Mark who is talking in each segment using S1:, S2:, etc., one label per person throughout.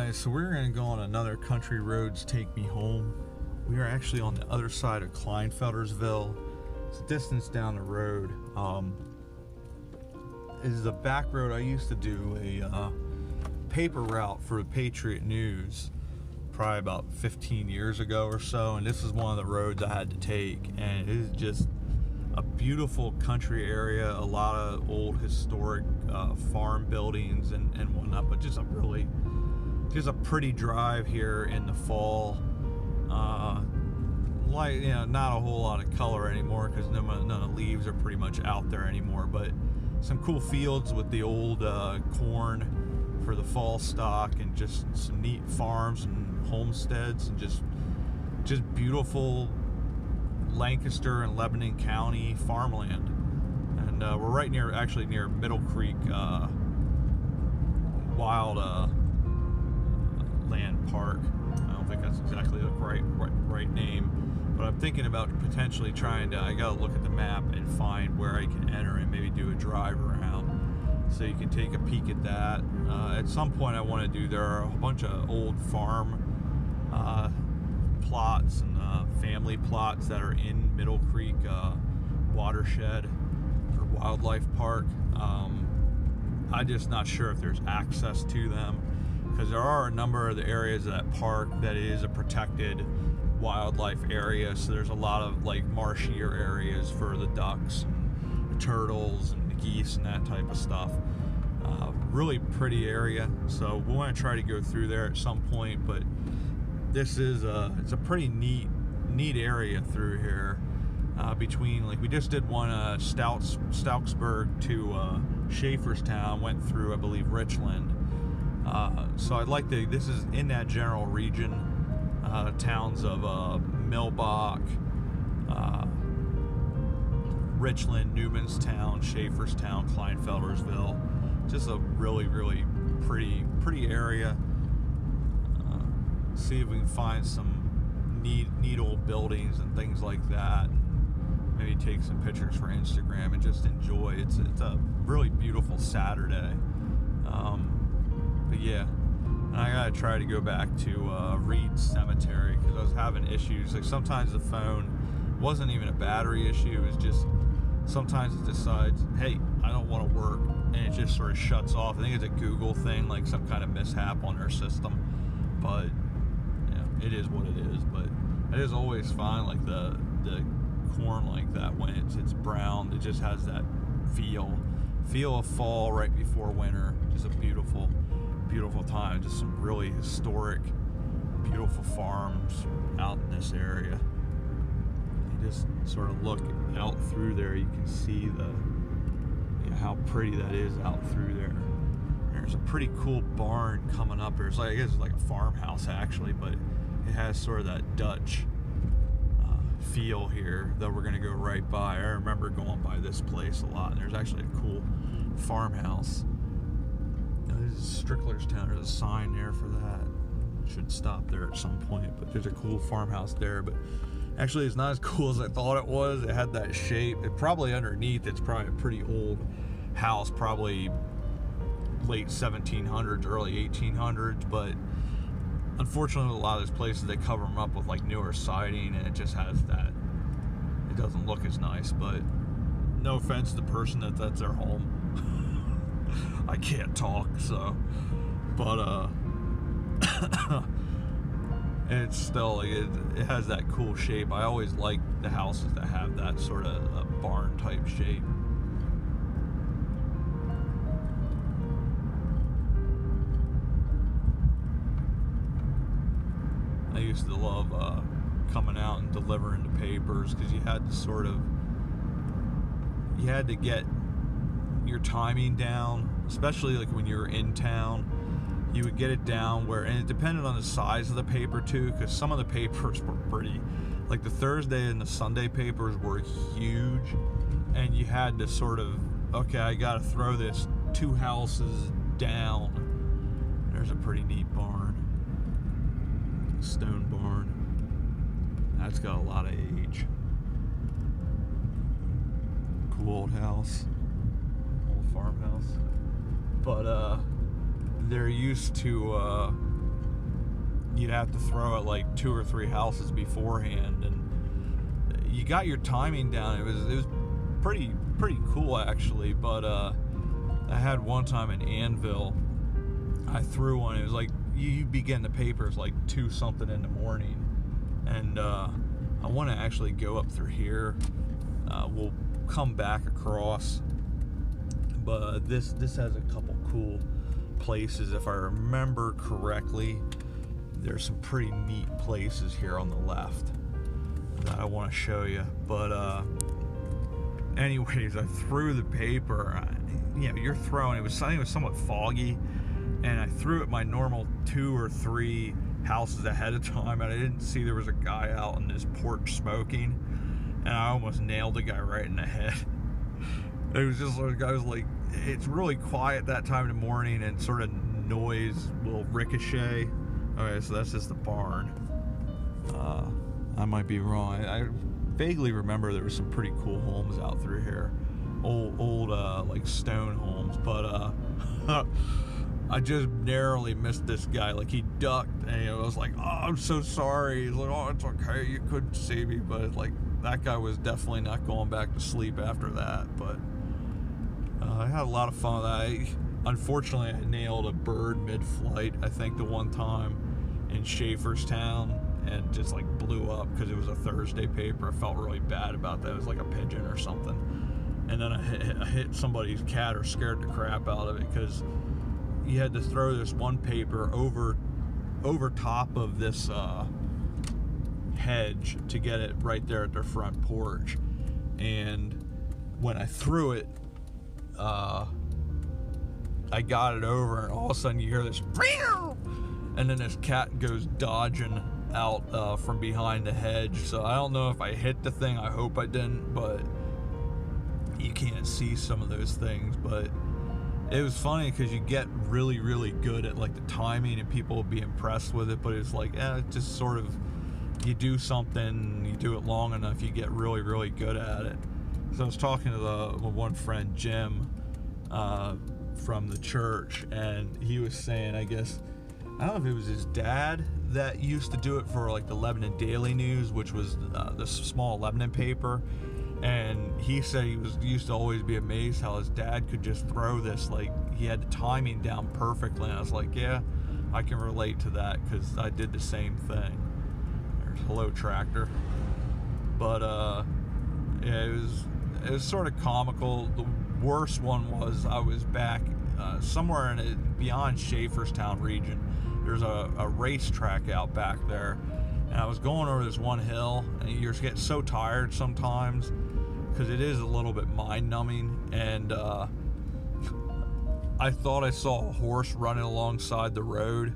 S1: guys, so we're going to go on another Country Roads Take Me Home. We are actually on the other side of Kleinfeldersville. It's a distance down the road. It is a back road. I used to do a paper route for the Patriot News probably about 15 years ago or so, and this is one of the roads I had to take, and it is just a beautiful country area, a lot of old historic farm buildings and whatnot, but just a pretty drive here in the fall. Not a whole lot of color anymore because none of the leaves are pretty much out there anymore, but some cool fields with the old corn for the fall stock, and just some neat farms and homesteads, and just beautiful Lancaster and Lebanon County farmland. And we're right near Middle Creek Wild Land Park. I don't think that's exactly the right name, but I'm thinking about potentially trying to, I gotta look at the map and find where I can enter and maybe do a drive around so you can take a peek at that. At some point I want to do, there are a bunch of old farm plots and family plots that are in Middle Creek watershed or wildlife park. I'm just not sure if there's access to them, because there are a number of the areas of that park that is a protected wildlife area, so there's a lot of like marshier areas for the ducks and the turtles and the geese and that type of stuff. Really pretty area, so we want to try to go through there at some point, but this is it's a pretty neat area through here, between, like, we just did one Stoutsburg to Schaeferstown, went through I believe Richland, so I'd like to, this is in that general region, towns of Millbach, Richland, Newmanstown, Schaeferstown, Kleinfeldersville. Just a really pretty area. See if we can find some neat old buildings and things like that. Maybe take some pictures for Instagram and just enjoy. It's a really beautiful Saturday. But yeah, and I gotta try to go back to Reed Cemetery, because I was having issues. Like, sometimes the phone wasn't even a battery issue. It was just sometimes it decides, hey, I don't want to work, and it just sort of shuts off. I think it's a Google thing, like some kind of mishap on their system. But it is what it is. But it is always fine, like the corn like that, when it's brown, it just has that feel of fall right before winter. Just a beautiful time. Just some really historic, beautiful farms out in this area. You just sort of look out through there, you can see how pretty that is out through there. There's a pretty cool barn coming up. There's I guess it's like a farmhouse actually, but it has sort of that Dutch feel here that we're gonna go right by. I remember going by this place a lot, and there's actually a cool farmhouse. This is Stricklerstown. There's a sign there for that. Should stop there at some point, but there's a cool farmhouse there. But actually it's not as cool as I thought it was. It had that shape. It probably underneath, it's probably a pretty old house, probably late 1700s, early 1800s, but unfortunately a lot of those places, they cover them up with like newer siding, and it just has that, it doesn't look as nice. But no offense to the person that's their home. I can't talk, so, but it's still like it has that cool shape. I always like the houses that have that sort of barn type shape. I used to love coming out and delivering the papers, because you had to get your timing down, especially like when you were in town. You would get it down where, and it depended on the size of the paper too, because some of the papers were pretty, like the Thursday and the Sunday papers were huge, and you had to sort of, okay, I gotta throw this 2 houses down. There's a pretty neat barn. Stone barn. That's got a lot of age. Cool old house. Old farmhouse. But they're used to you'd have to throw at like 2 or 3 houses beforehand, and you got your timing down. It was pretty cool actually. But I had one time in Annville, I threw one. It was like you begin the papers like 2 something in the morning, and I want to actually go up through here. We'll come back across, but this has a couple cool places. If I remember correctly, there's some pretty neat places here on the left that I want to show you. But anyways, I threw the paper. You're throwing. It was somewhat foggy, and I threw it my normal 2 or 3 houses ahead of time, and I didn't see there was a guy out on this porch smoking, and I almost nailed the guy right in the head. It was just like, I was like, it's really quiet that time in the morning, and sort of noise will ricochet. Okay, so that's just the barn. I might be wrong. I vaguely remember there were some pretty cool homes out through here, old like stone homes, but I just narrowly missed this guy. Like, he ducked, and I was like, oh, I'm so sorry. He's like, oh, it's okay, you couldn't see me. But like, that guy was definitely not going back to sleep after that. But I had a lot of fun with that. Unfortunately, I nailed a bird mid-flight, I think, the one time in Schaeferstown, and just like blew up because it was a Thursday paper. I felt really bad about that. It was like a pigeon or something. And then I hit somebody's cat, or scared the crap out of it, because you had to throw this one paper over top of this hedge to get it right there at their front porch. And when I threw it, I got it over, and all of a sudden you hear this, and then this cat goes dodging out from behind the hedge. So I don't know if I hit the thing. I hope I didn't, but you can't see some of those things. But it was funny because you get really, really good at like the timing, and people will be impressed with it. But it's like, it's just sort of, you do something, you do it long enough, you get really, really good at it. So I was talking to one friend, Jim, from the church, and he was saying, I guess, I don't know if it was his dad that used to do it for like the Lebanon Daily News, which was the small Lebanon paper. And he said he used to always be amazed how his dad could just throw this, like he had the timing down perfectly. And I was like, yeah, I can relate to that, because I did the same thing. There's hello tractor. But yeah, it was sort of comical. The worst one was I was back somewhere beyond Schaeferstown region. There's a racetrack out back there, and I was going over this one hill, and you just get so tired sometimes because it is a little bit mind-numbing. And I thought I saw a horse running alongside the road,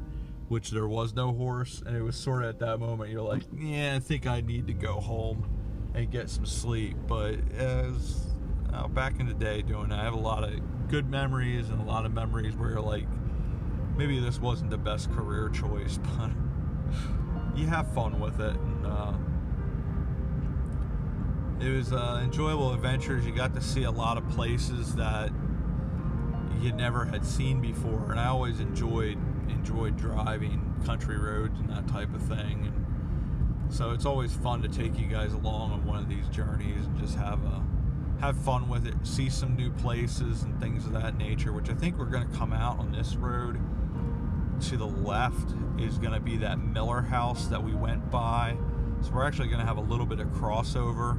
S1: which there was no horse. And it was sort of at that moment you're like, yeah, I think I need to go home and get some sleep. But it was back in the day doing that. I have a lot of good memories and a lot of memories where you're like, maybe this wasn't the best career choice, but you have fun with it. And it was enjoyable adventures. You got to see a lot of places that you never had seen before, and I always enjoyed driving country roads and that type of thing. And so it's always fun to take you guys along on one of these journeys and just have fun with it, see some new places and things of that nature, which I think we're going to come out on this road. To the left is going to be that Miller house that we went by. So we're actually going to have a little bit of crossover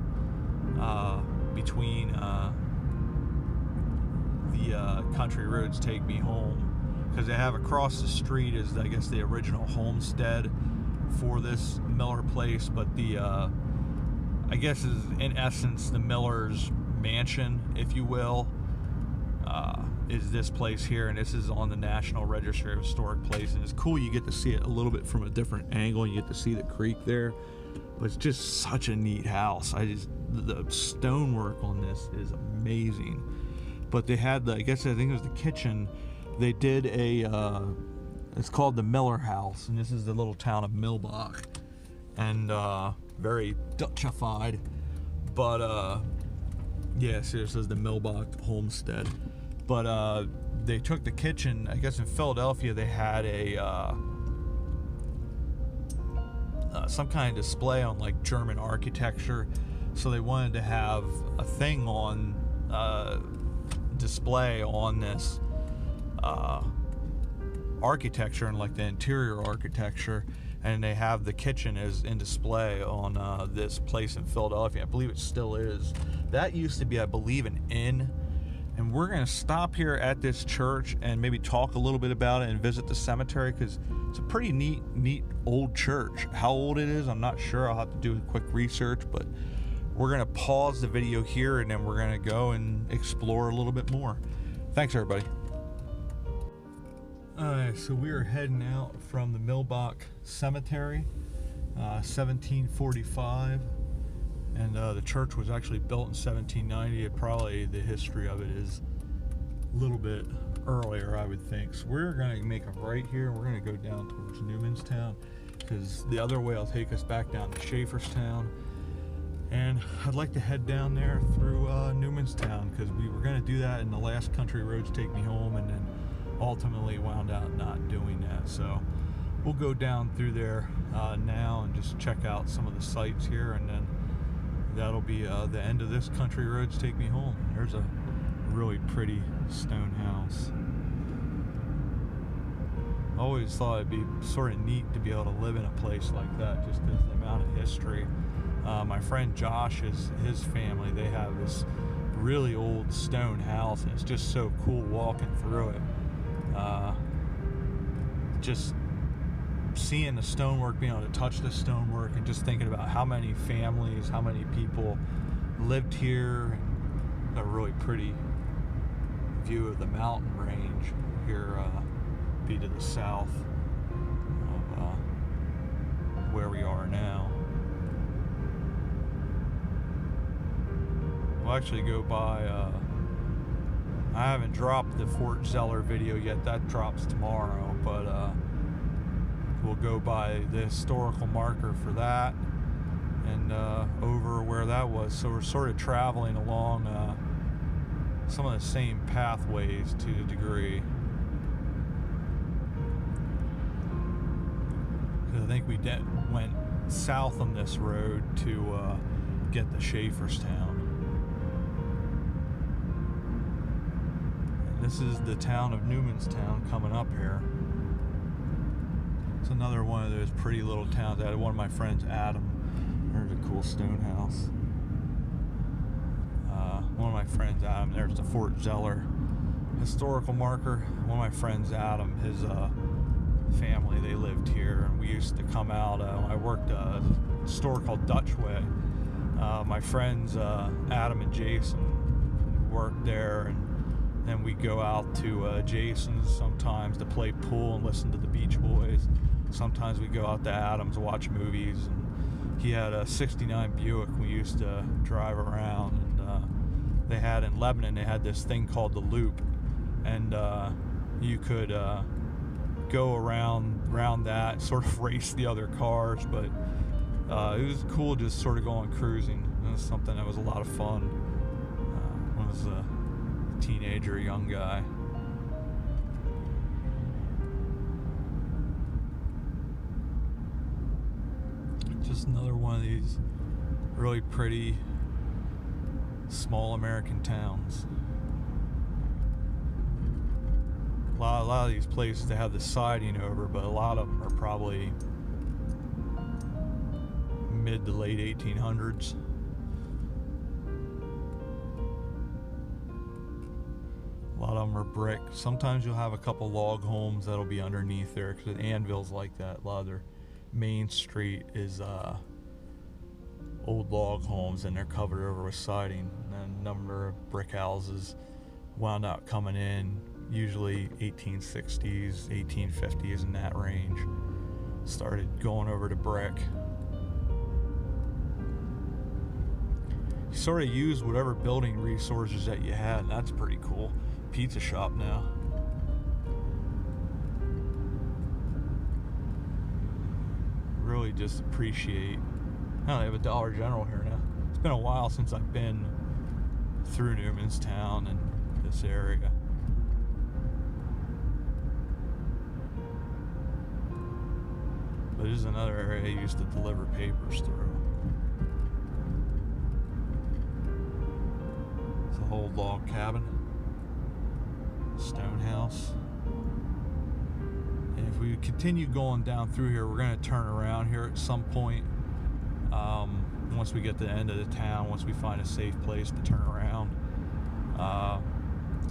S1: between the country roads take me home, because they have across the street is, I guess, the original homestead for this Miller place, but the I guess is in essence the Miller's mansion, if you will, is this place here, and this is on the National Register of Historic Places. And it's cool, you get to see it a little bit from a different angle, and you get to see the creek there. But it's just such a neat house. The stonework on this is amazing. But they had I think it was the kitchen. They did it's called the Miller House, and this is the little town of Millbach, and very Dutchified. But yeah, so it says the Millbach Homestead. But they took the kitchen, I guess in Philadelphia they had some kind of display on like German architecture, so they wanted to have a thing on display on this architecture and like the interior architecture, and they have the kitchen is in display on this place in Philadelphia. I believe it still is. That used to be, I believe, an inn. And we're going to stop here at this church and maybe talk a little bit about it and visit the cemetery, because it's a pretty neat old church. How old it is, I'm not sure. I'll have to do a quick research, but we're going to pause the video here and then we're going to go and explore a little bit more. Thanks, everybody. Alright, so we are heading out from the Millbach Cemetery, 1745. And the church was actually built in 1790. Probably the history of it is a little bit earlier, I would think. So we're going to make a right here. We're going to go down towards Newmanstown, because the other way will take us back down to Schaeferstown. And I'd like to head down there through Newmanstown, because we were going to do that in the last Country Roads Take Me Home, and then ultimately wound out not doing that. So we'll go down through there now and just check out some of the sites here, and then that'll be the end of this Country Roads Take Me Home. There's a really pretty stone house. I always thought it'd be sort of neat to be able to live in a place like that, just because of the amount of history. My friend Josh's, his family, they have this really old stone house, and it's just so cool walking through it. Just seeing the stonework, being able to touch the stonework, and just thinking about how many families, how many people lived here, and a really pretty view of the mountain range here, be to the south of where we are now. We'll actually go by, I haven't dropped the Fort Zeller video yet, that drops tomorrow, but we'll go by the historical marker for that and over where that was. So we're sort of traveling along some of the same pathways to a degree. I think we went south on this road to get to Schaeferstown. This is the town of Newmanstown coming up here. It's another one of those pretty little towns. I had one of my friends, Adam. There's a cool stone house. One of my friends, Adam, there's the Fort Zeller historical marker. One of my friends, Adam, his family, they lived here, and we used to come out when I worked at a store called Dutch Way. My friends, Adam and Jason, worked there, and then we go out to Jason's sometimes to play pool and listen to the Beach Boys. Sometimes we go out to Adam's, watch movies, and he had a '69 Buick we used to drive around, and they had in Lebanon, they had this thing called the Loop, and you could go around that, sort of race the other cars, but it was cool just sort of going cruising. It was something that was a lot of fun when I was a teenager, young guy. Just another one of these really pretty small American towns. A lot of these places, they have the siding over, but a lot of them are probably mid to late 1800s. A lot of them are brick. Sometimes you'll have a couple log homes that'll be underneath there, because Annville's like that. A lot of their main street is old log homes, and they're covered over with siding. And a number of brick houses wound up coming in, usually 1860s, 1850s, in that range. Started going over to brick. You sort of use whatever building resources that you had, and that's pretty cool. Pizza shop now. Really just appreciate. Oh, they have a Dollar General here now. It's been a while since I've been through Newmanstown and this area. But this is another area I used to deliver papers through. It's a whole log cabin, stone house. And if we continue going down through here, we're going to turn around here at some point. Once we get to the end of the town, once we find a safe place to turn around.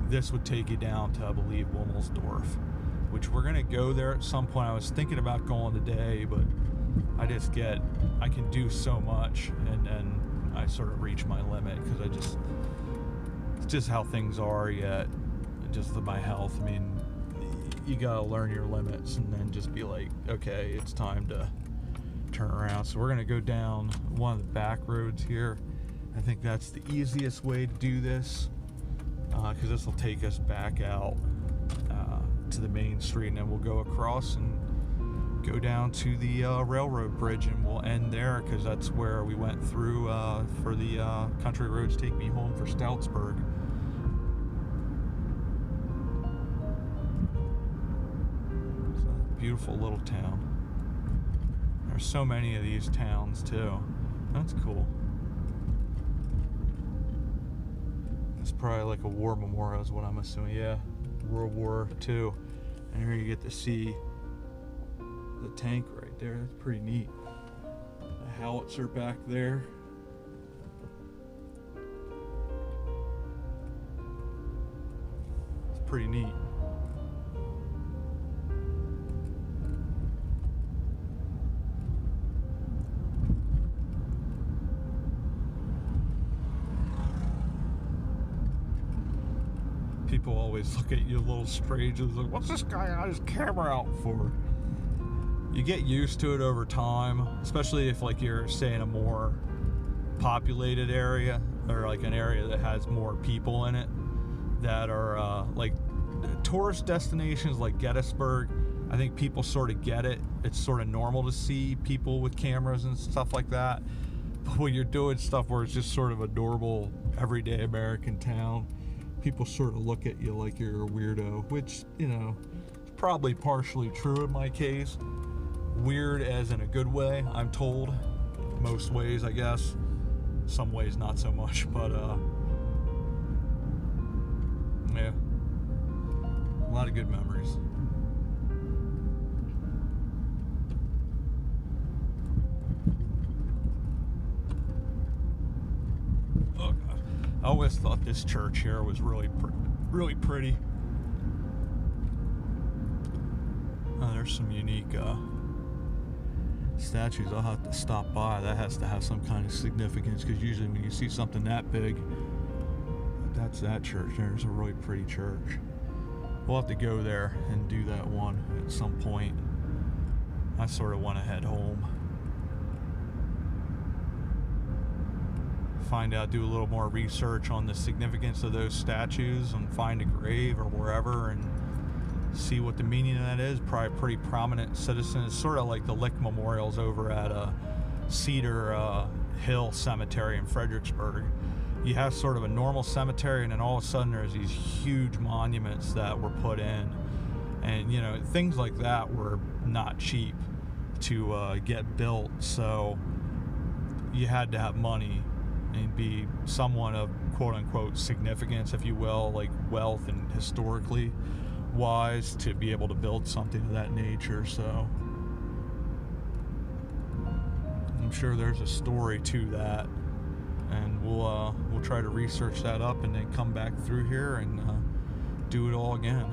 S1: This would take you down to, I believe, Wilmelsdorf, which we're going to go there at some point. I was thinking about going today, but I can do so much, and then I sort of reach my limit because it's just how things are yet, just my health. I mean, you got to learn your limits and then just be like, okay, it's time to turn around. So we're going to go down one of the back roads here. I think that's the easiest way to do this, because this will take us back out to the main street, and then we'll go across and go down to the railroad bridge, and we'll end there because that's where we went through for the Country Roads Take Me Home for Stoutsburg. It's a beautiful little town. There's so many of these towns too. That's cool. It's probably like a war memorial is what I'm assuming. Yeah, World War II. And here you get to see the tank right there. That's pretty neat. The howitzer back there. It's pretty neat. People always look at you a little strange and like, what's this guy got his camera out for? You get used to it over time, especially if like you're, say, in a more populated area, or like an area that has more people in it, that are like tourist destinations like Gettysburg. I think people sort of get it. It's sort of normal to see people with cameras and stuff like that. But when you're doing stuff where it's just sort of a normal, everyday American town, people sort of look at you like you're a weirdo, which, you know, is probably partially true in my case. Weird as in a good way, I'm told. Most ways, I guess. Some ways not so much, but yeah. A lot of good memories. Oh God. I always thought this church here was really pretty. Oh, there's some unique statues. I'll have to stop by. That has to have some kind of significance, because usually when you see something that big, that's that church. There's a really pretty church. We'll have to go there and do that one at some point. I sort of want to head home. Find out, do a little more research on the significance of those statues, and find a grave or wherever and see what the meaning of that is. Probably a pretty prominent citizen. It's sort of like the Lick Memorials over at Cedar Hill Cemetery in Fredericksburg. You have sort of a normal cemetery, and then all of a sudden there's these huge monuments that were put in, and you know, things like that were not cheap to get built, so you had to have money and be someone of quote-unquote significance, if you will, like wealth and historically wise, to be able to build something of that nature. So I'm sure there's a story to that, and we'll try to research that up and then come back through here and do it all again.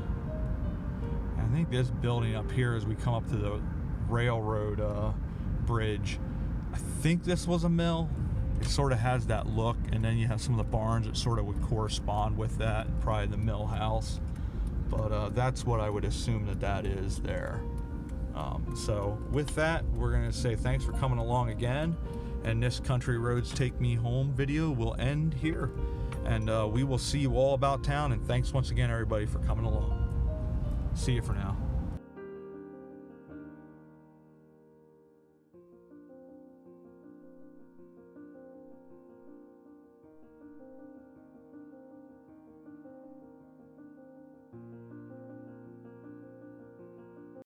S1: I think this building up here, as we come up to the railroad bridge, I think this was a mill. It sort of has that look, and then you have some of the barns that sort of would correspond with that, and probably the mill house. But that's what I would assume that is there. So with that, we're going to say thanks for coming along again, and this Country Roads Take Me Home video will end here, and we will see you all about town. And thanks once again, everybody, for coming along. See you for now.